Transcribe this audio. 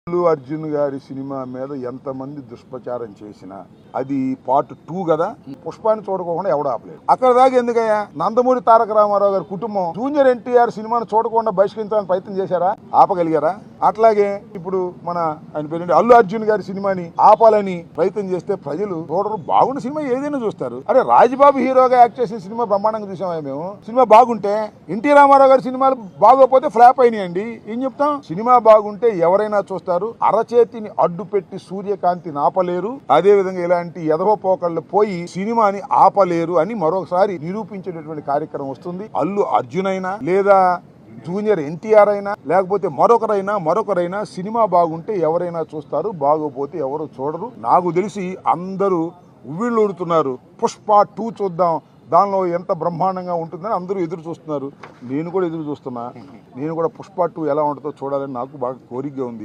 అల్లు అర్జున్ గారి సినిమా మీద ఎంతమంది దుష్ప్రచారం చేసినా అది పార్ట్ 2 కదా, పుష్పాన్ని చూడకుండా ఎవడు ఆపలేదు. అక్కడ దాకా ఎందుకయ్యా? నందమూరి తారక రామారావు గారి కుటుంబం జూనియర్ ఎన్టీఆర్ సినిమాను చూడకుండా బహిష్కరించాలని ప్రయత్నం చేశారా? ఆపగలిగారా? అట్లాగే ఇప్పుడు మన ఆయన పేరు అల్లు అర్జున్ గారి సినిమాని ఆపాలని ప్రయత్నం చేస్తే ప్రజలు చూడరు. బాగుండే సినిమా ఏదైనా చూస్తారు. అరే రాజ్బాబు హీరోగా యాక్ట్ చేసిన సినిమా బ్రహ్మాండంగా చూసామా మేము? సినిమా బాగుంటే, ఎన్టీ రామారావు గారి సినిమాలు బాగోపోతే ఫ్లాప్ అయినాయండి. ఏం చెప్తాం? సినిమా బాగుంటే ఎవరైనా చూస్తారు. అరచేతిని అడ్డు పెట్టి సూర్యకాంతిని ఆపలేరు. అదే విధంగా ఇలాంటి ఎదవ పోకళ్ళు పోయి సినిమాని ఆపలేరు అని మరొకసారి నిరూపించేటటువంటి కార్యక్రమం వస్తుంది. అల్లు అర్జున్ అయినా లేదా జూనియర్ ఎన్టీఆర్ అయినా లేకపోతే మరొకరైనా సినిమా బాగుంటే ఎవరైనా చూస్తారు, బాగోపోతే ఎవరు చూడరు. నాకు తెలిసి అందరూ ఉవ్విళ్ళూరుతున్నారు. పుష్ప 2 చూద్దాం, దానిలో ఎంత బ్రహ్మాండంగా ఉంటుందని అందరూ ఎదురు చూస్తున్నారు. నేను కూడా ఎదురు చూస్తున్నా. నేను కూడా పుష్ప 2 ఎలా ఉంటుందో చూడాలని నాకు బాగా కోరికగా ఉంది.